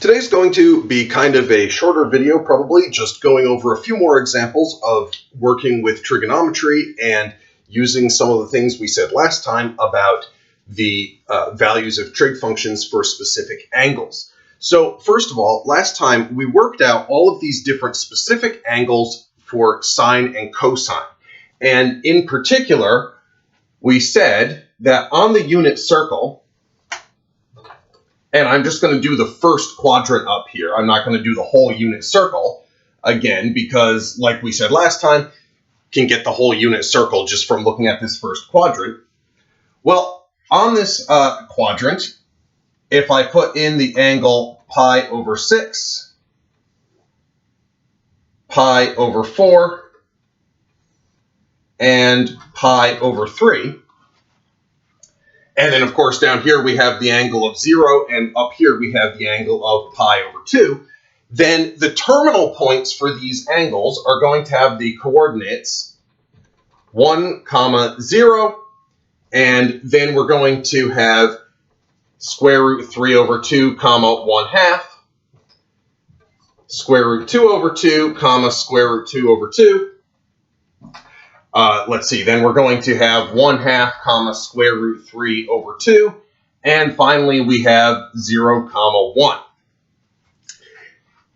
Today's going to be kind of a shorter video, probably just going over a few more examples of working with trigonometry and using some of the things we said last time about the values of trig functions for specific angles. So first of all, last time we worked out all of these different specific angles for sine and cosine. And in particular, we said that on the unit circle, and I'm just going to do the first quadrant up here. I'm not going to do the whole unit circle again because, like we said last time, can get the whole unit circle just from looking at this first quadrant. Well, on this quadrant, if I put in the angle pi over 6, pi over 4, and pi over 3, and then, of course, down here we have the angle of 0, and up here we have the angle of pi over 2. Then the terminal points for these angles are going to have the coordinates 1, 0, and then we're going to have square root 3 over 2, 1/2, square root 2 over 2, square root 2 over 2. Let's see, then we're going to have 1/2, square root 3 over 2, and finally we have 0, 1.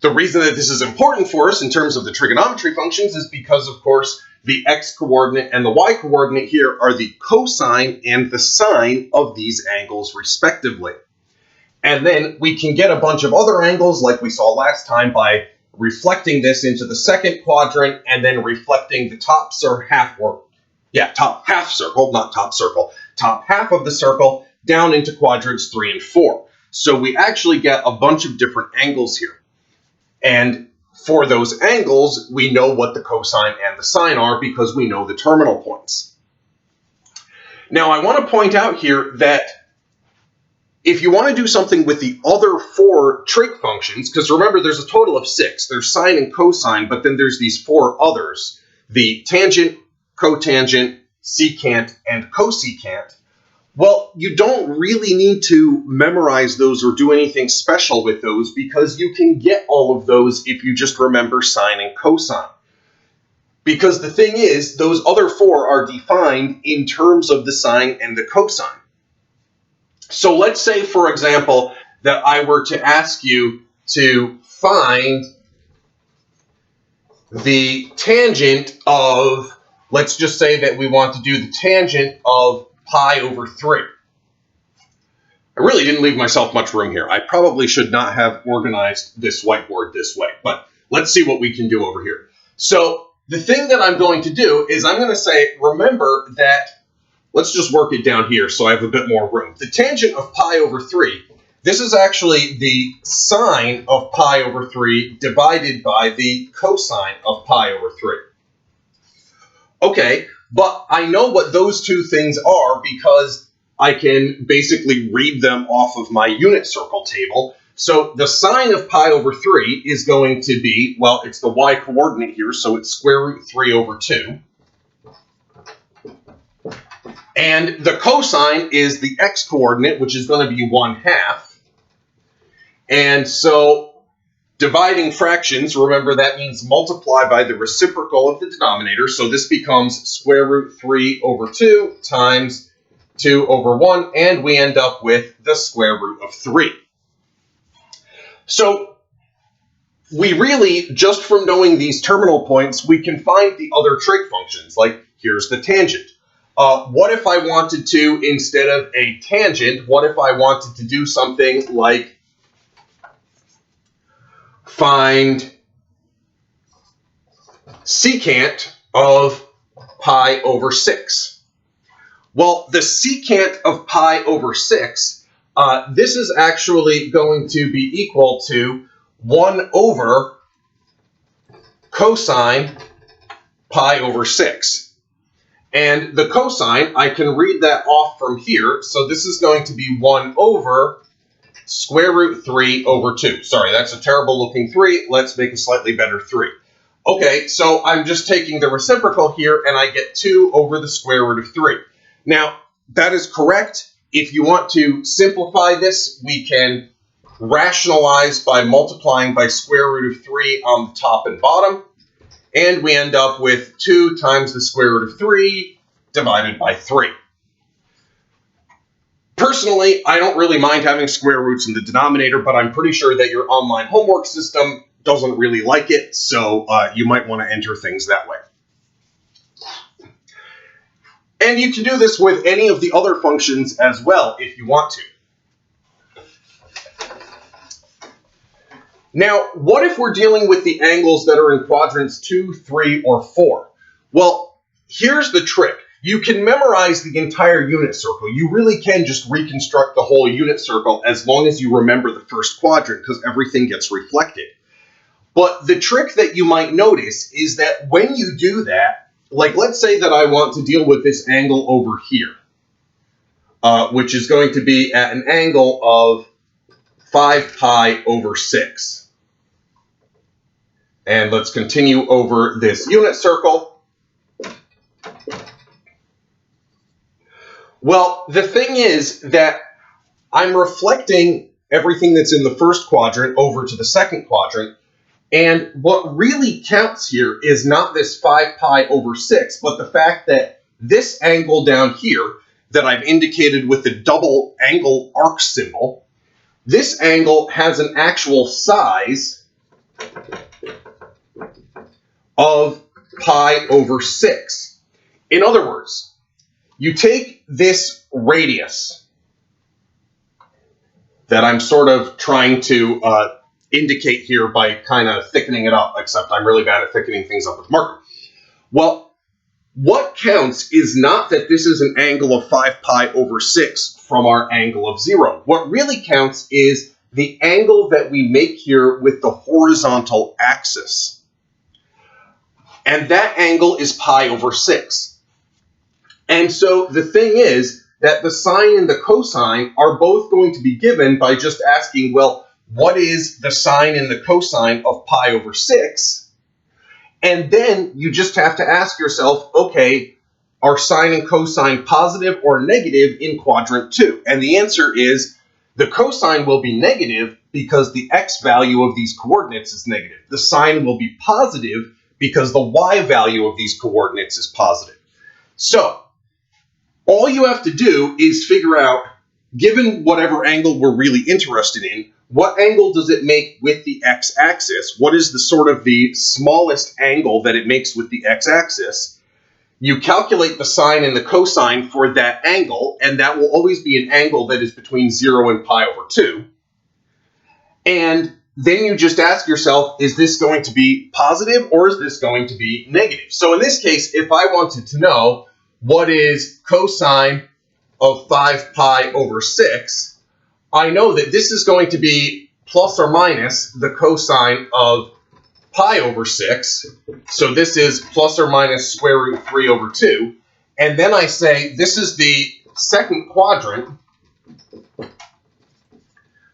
The reason that this is important for us in terms of the trigonometry functions is because, of course, the x-coordinate and the y-coordinate here are the cosine and the sine of these angles, respectively. And then we can get a bunch of other angles, like we saw last time, by reflecting this into the second quadrant and then reflecting the top half of the circle down into quadrants 3 and 4. So we actually get a bunch of different angles here. And for those angles, we know what the cosine and the sine are because we know the terminal points. Now I want to point out here that if you want to do something with the other 4 trig functions, because remember there's a total of 6, there's sine and cosine, but then there's these 4 others, the tangent, cotangent, secant, and cosecant. Well, you don't really need to memorize those or do anything special with those because you can get all of those if you just remember sine and cosine. Because the thing is, those other 4 are defined in terms of the sine and the cosine. So let's say, for example, that I were to ask you to find the tangent of, let's just say that we want to do the tangent of pi over 3. I really didn't leave myself much room here. I probably should not have organized this whiteboard this way, but let's see what we can do over here. So the thing that I'm going to do is I'm going to say, remember that, let's just work it down here so I have a bit more room. The tangent of pi over 3, this is actually the sine of pi over 3 divided by the cosine of pi over 3. Okay, but I know what those two things are because I can basically read them off of my unit circle table. So the sine of pi over 3 is going to be, well, it's the y-coordinate here, so it's square root 3 over 2. And the cosine is the x-coordinate, which is going to be 1/2. And so dividing fractions, remember that means multiply by the reciprocal of the denominator. So this becomes square root 3 over 2 times 2 over 1, and we end up with the square root of 3. So we really, just from knowing these terminal points, we can find the other trig functions, like here's the tangent. What if I wanted to, instead of a tangent, what if I wanted to do something like find secant of pi over 6? Well, the secant of pi over 6, this is actually going to be equal to 1 over cosine pi over 6. And the cosine, I can read that off from here. So this is going to be 1 over square root 3 over 2. Sorry, that's a terrible looking 3. Let's make a slightly better 3. Okay, so I'm just taking the reciprocal here, and I get 2 over the square root of 3. Now, that is correct. If you want to simplify this, we can rationalized by multiplying by square root of 3 on the top and bottom, and we end up with 2 times the square root of 3 divided by 3. Personally, I don't really mind having square roots in the denominator, but I'm pretty sure that your online homework system doesn't really like it, so you might want to enter things that way. And you can do this with any of the other functions as well if you want to. Now, what if we're dealing with the angles that are in quadrants 2, 3, or 4? Well, here's the trick. You can memorize the entire unit circle. You really can just reconstruct the whole unit circle as long as you remember the first quadrant, because everything gets reflected. But the trick that you might notice is that when you do that, like let's say that I want to deal with this angle over here, which is going to be at an angle of 5 pi over 6. And let's continue over this unit circle. Well, the thing is that I'm reflecting everything that's in the first quadrant over to the second quadrant. And what really counts here is not this 5 pi over 6, but the fact that this angle down here that I've indicated with the double angle arc symbol, this angle has an actual size of pi over 6. In other words, you take this radius that I'm sort of trying to indicate here by kind of thickening it up, except I'm really bad at thickening things up with marker. Well, what counts is not that this is an angle of 5 pi over 6 from our angle of 0. What really counts is the angle that we make here with the horizontal axis. And that angle is pi over 6. And so the thing is that the sine and the cosine are both going to be given by just asking, well, what is the sine and the cosine of pi over 6? And then you just have to ask yourself, okay, are sine and cosine positive or negative in quadrant 2? And the answer is the cosine will be negative because the x value of these coordinates is negative. The sine will be positive because the y value of these coordinates is positive. So all you have to do is figure out, given whatever angle we're really interested in, what angle does it make with the x-axis? What is the sort of the smallest angle that it makes with the x-axis? You calculate the sine and the cosine for that angle, and that will always be an angle that is between 0 and pi over 2. And then you just ask yourself, is this going to be positive or is this going to be negative? So in this case, if I wanted to know what is cosine of 5 pi over 6, I know that this is going to be plus or minus the cosine of pi over 6. So this is plus or minus square root 3 over 2. And then I say this is the second quadrant.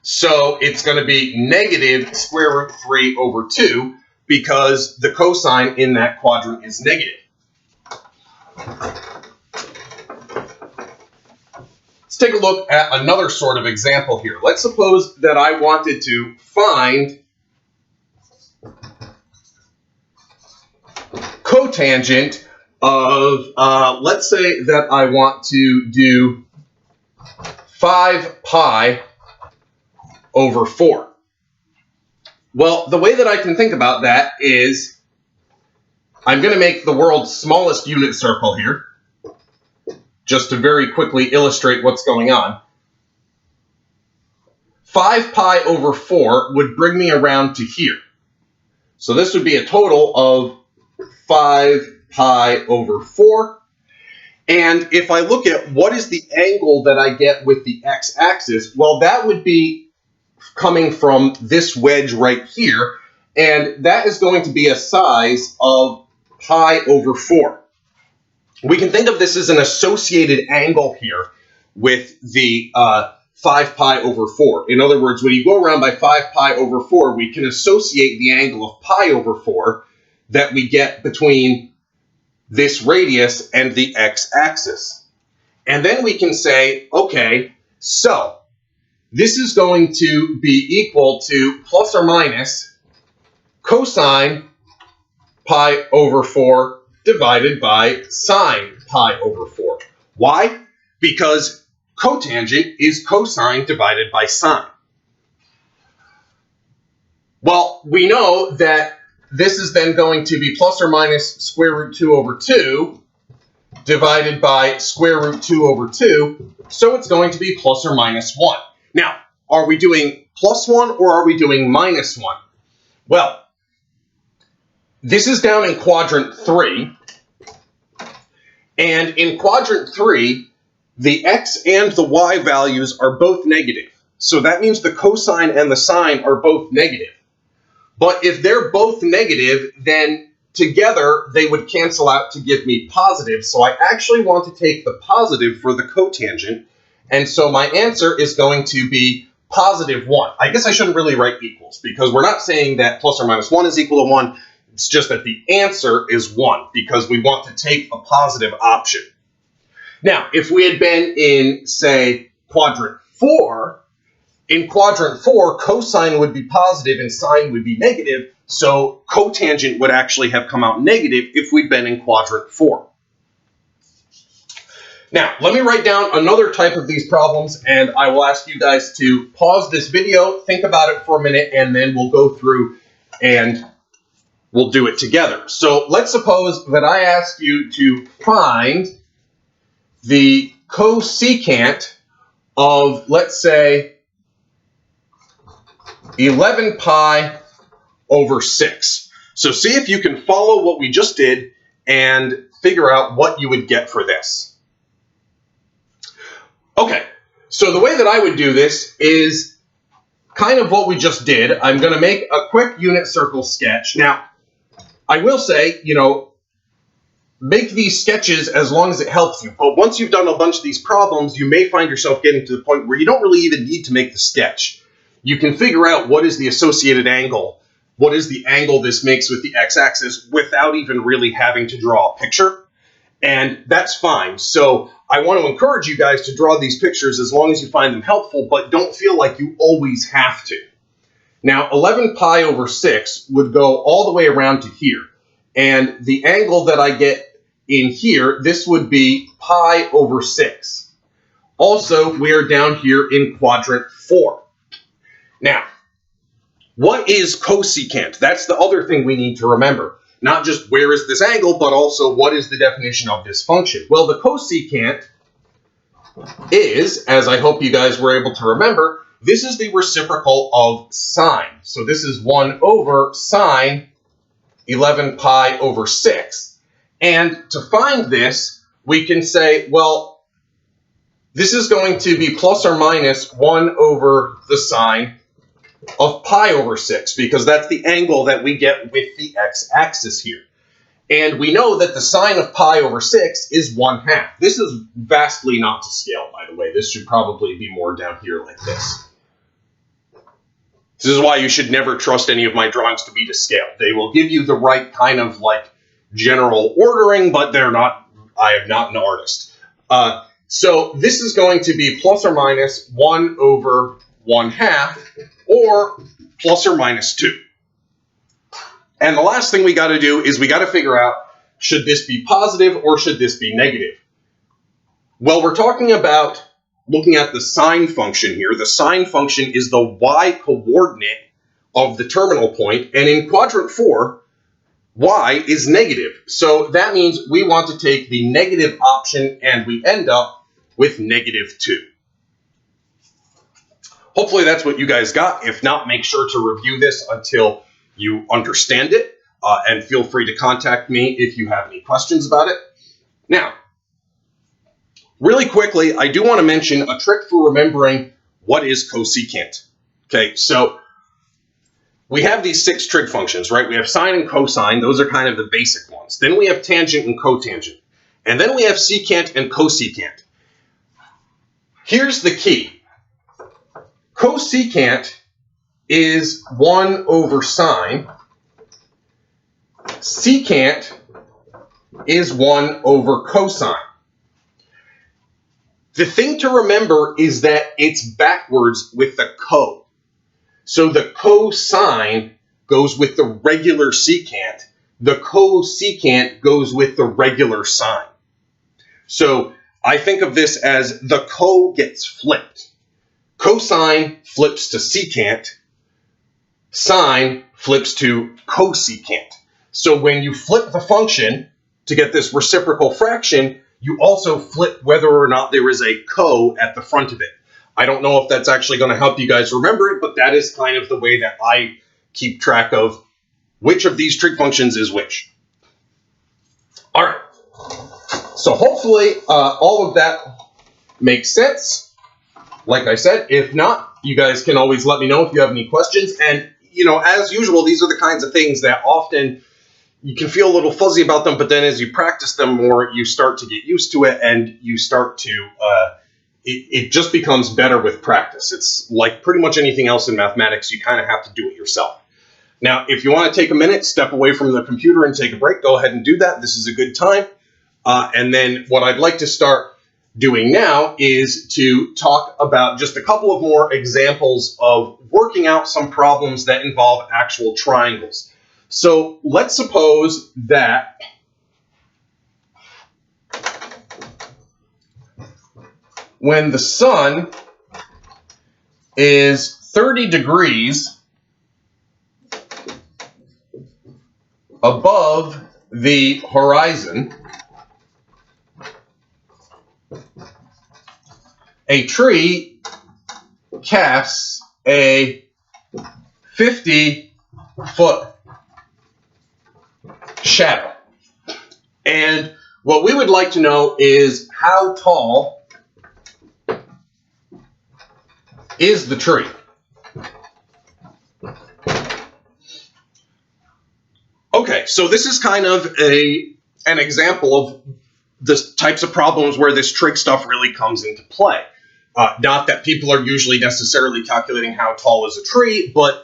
So it's going to be negative square root 3 over 2 because the cosine in that quadrant is negative. Let's take a look at another sort of example here. Let's suppose that I wanted to find cotangent of, let's say that I want to do 5 pi over 4. Well, the way that I can think about that is I'm going to make the world's smallest unit circle here, just to very quickly illustrate what's going on. 5 pi over 4 would bring me around to here. So this would be a total of 5 pi over 4. And if I look at what is the angle that I get with the x-axis, well, that would be coming from this wedge right here, and that is going to be a size of pi over 4. We can think of this as an associated angle here with the 5 pi over 4. In other words, when you go around by 5 pi over 4, we can associate the angle of pi over 4 that we get between this radius and the x-axis. And then we can say, okay, so this is going to be equal to plus or minus cosine pi over 4 divided by sine pi over 4. Why? Because cotangent is cosine divided by sine. Well, we know that this is then going to be plus or minus square root 2 over 2 divided by square root 2 over 2, so it's going to be plus or minus 1. Now, are we doing plus 1 or are we doing minus 1? Well, this is down in quadrant 3, and in quadrant 3, the x and the y values are both negative. So that means the cosine and the sine are both negative. But if they're both negative, then together they would cancel out to give me positive. So I actually want to take the positive for the cotangent. And so my answer is going to be positive 1. I guess I shouldn't really write equals because we're not saying that plus or minus 1 is equal to 1. It's just that the answer is 1 because we want to take a positive option. Now, if we had been in, say, quadrant 4, in quadrant 4, cosine would be positive and sine would be negative, so cotangent would actually have come out negative if we'd been in quadrant 4. Now, let me write down another type of these problems, and I will ask you guys to pause this video, think about it for a minute, and then we'll go through and we'll do it together. So let's suppose that I ask you to find the cosecant of, let's say, 11 pi over 6. So see if you can follow what we just did and figure out what you would get for this. Okay, so the way that I would do this is kind of what we just did. I'm going to make a quick unit circle sketch. Now, I will say, make these sketches as long as it helps you. But once you've done a bunch of these problems, you may find yourself getting to the point where you don't really even need to make the sketch. You can figure out what is the associated angle, what is the angle this makes with the x-axis without even really having to draw a picture. And that's fine. So I want to encourage you guys to draw these pictures as long as you find them helpful, but don't feel like you always have to. Now, 11 pi over 6 would go all the way around to here. And the angle that I get in here, this would be pi over 6. Also, we are down here in quadrant 4. Now, what is cosecant? That's the other thing we need to remember. Not just where is this angle, but also what is the definition of this function? Well, the cosecant is, as I hope you guys were able to remember, this is the reciprocal of sine. So this is 1 over sine 11 pi over 6. And to find this, we can say, well, this is going to be plus or minus 1 over the sine of pi over 6, because that's the angle that we get with the x-axis here. And we know that the sine of pi over 6 is 1/2. This is vastly not to scale, by the way. This should probably be more down here like this. This is why you should never trust any of my drawings to be to scale. They will give you the right kind of general ordering, but they're not. I am not an artist. So this is going to be plus or minus 1 over 1/2, or plus or minus 2. And the last thing we got to do is we got to figure out, should this be positive or should this be negative? Well, we're talking about looking at the sine function here. The sine function is the y-coordinate of the terminal point, and in quadrant 4, y is negative. So that means we want to take the negative option, and we end up with -2. Hopefully that's what you guys got. If not, make sure to review this until you understand it, and feel free to contact me if you have any questions about it. Now, really quickly, I do want to mention a trick for remembering what is cosecant. Okay, so we have these 6 trig functions, right? We have sine and cosine. Those are kind of the basic ones. Then we have tangent and cotangent. And then we have secant and cosecant. Here's the key. Cosecant is 1 over sine. Secant is 1 over cosine. The thing to remember is that it's backwards with the co. So the cosine goes with the regular secant. The cosecant goes with the regular sine. So I think of this as the co gets flipped. Cosine flips to secant. Sine flips to cosecant. So when you flip the function to get this reciprocal fraction, you also flip whether or not there is a co at the front of it. I don't know if that's actually going to help you guys remember it, but that is kind of the way that I keep track of which of these trig functions is which. All right. So hopefully all of that makes sense. Like I said, if not, you guys can always let me know if you have any questions. And, you know, as usual, these are the kinds of things that often you can feel a little fuzzy about them, but then as you practice them more, you start to get used to it, and you start to, it just becomes better with practice. It's like pretty much anything else in mathematics, you kind of have to do it yourself. Now, if you want to take a minute, step away from the computer and take a break, go ahead and do that. This is a good time. And then what I'd like to start doing now is to talk about just a couple of more examples of working out some problems that involve actual triangles. So let's suppose that when the sun is 30 degrees above the horizon, a tree casts a 50-foot shadow. And what we would like to know is how tall is the tree? Okay, so this is kind of an example of the types of problems where this trig stuff really comes into play. Not that people are usually necessarily calculating how tall is a tree, but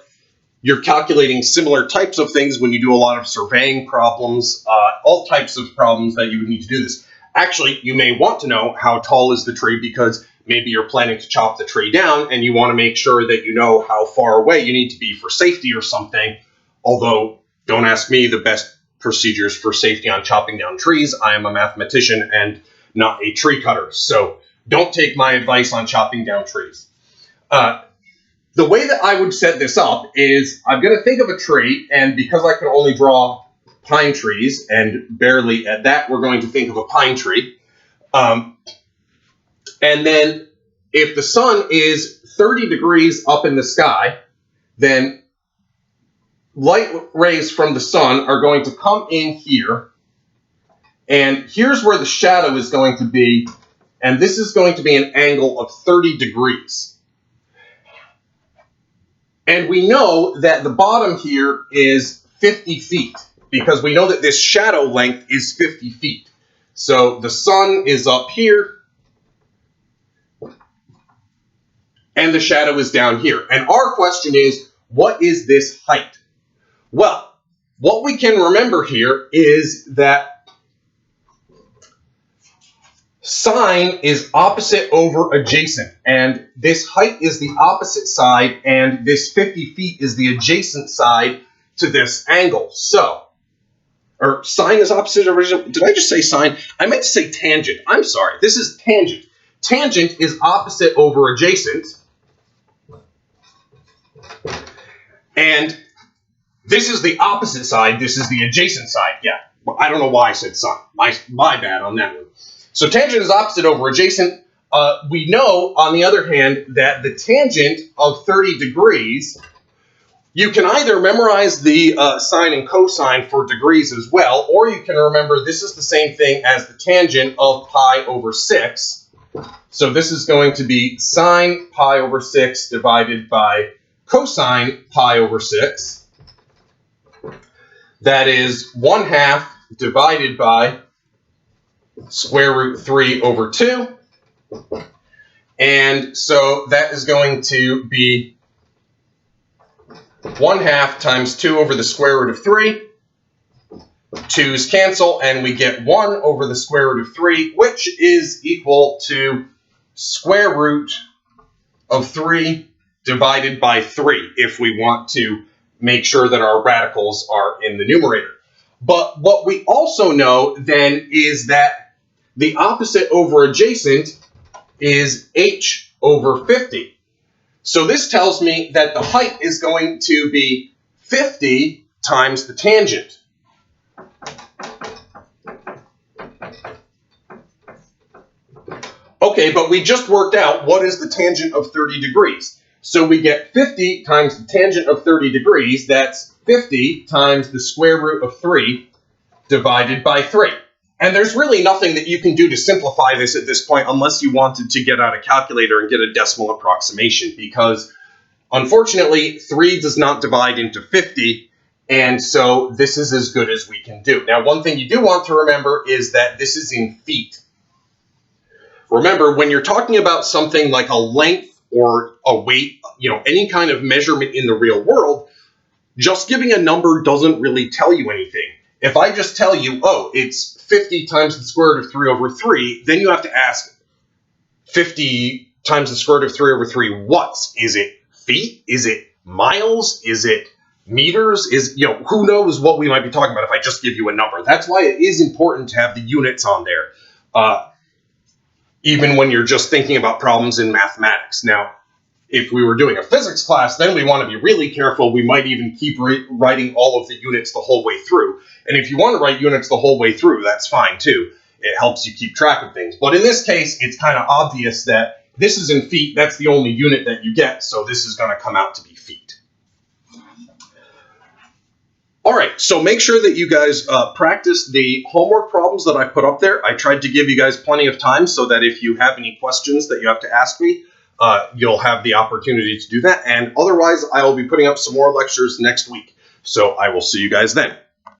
you're calculating similar types of things when you do a lot of surveying problems, all types of problems that you would need to do this. Actually, you may want to know how tall is the tree because maybe you're planning to chop the tree down and you want to make sure that you know how far away you need to be for safety or something. Although, don't ask me the best procedures for safety on chopping down trees. I am a mathematician and not a tree cutter, so don't take my advice on chopping down trees. The way that I would set this up is I'm going to think of a tree, and because I can only draw pine trees, and barely at that, we're going to think of a pine tree. And then if the sun is 30 degrees up in the sky, then light rays from the sun are going to come in here, and here's where the shadow is going to be, and this is going to be an angle of 30 degrees. And we know that the bottom here is 50 feet, because we know that this shadow length is 50 feet. So the sun is up here, and the shadow is down here. And our question is, what is this height? Well, what we can remember here is that sine is opposite over adjacent, and this height is the opposite side, and this 50 feet is the adjacent side to this angle. So, or sine is opposite over adjacent. Did I just say sine? I meant to say tangent. I'm sorry. This is tangent. Tangent is opposite over adjacent, and this is the opposite side. This is the adjacent side. Yeah, I don't know why I said sine. My bad on that one. So tangent is opposite over adjacent. We know, on the other hand, that the tangent of 30 degrees, you can either memorize the sine and cosine for degrees as well, or you can remember this is the same thing as the tangent of pi over 6. So this is going to be sine pi over 6 divided by cosine pi over 6. That is 1/2 divided by square root 3 over 2. And so that is going to be 1/2 times 2 over the square root of 3. 2's cancel, and we get 1 over the square root of 3, which is equal to square root of 3 divided by 3 if we want to make sure that our radicals are in the numerator. But what we also know then is that the opposite over adjacent is h over 50. So this tells me that the height is going to be 50 times the tangent. Okay, but we just worked out what is the tangent of 30 degrees. So we get 50 times the tangent of 30 degrees, that's 50 times the square root of 3 divided by 3. And there's really nothing that you can do to simplify this at this point unless you wanted to get out a calculator and get a decimal approximation, because unfortunately 3 does not divide into 50, and so this is as good as we can do. Now, one thing you do want to remember is that this is in feet. Remember, when you're talking about something like a length or a weight, any kind of measurement in the real world, just giving a number doesn't really tell you anything. If I just tell you, oh, it's 50 times the square root of 3 over 3, then you have to ask 50 times the square root of 3 over 3 what? Is it feet? Is it miles? Is it meters? Who knows what we might be talking about if I just give you a number. That's why it is important to have the units on there. Even when you're just thinking about problems in mathematics. Now, if we were doing a physics class, then we want to be really careful. We might even keep writing all of the units the whole way through. And if you want to write units the whole way through, that's fine too. It helps you keep track of things. But in this case, it's kind of obvious that this is in feet. That's the only unit that you get, so this is going to come out to be feet. All right, so make sure that you guys practice the homework problems that I put up there. I tried to give you guys plenty of time so that if you have any questions that you have to ask me, you'll have the opportunity to do that. And otherwise, I will be putting up some more lectures next week. So I will see you guys then.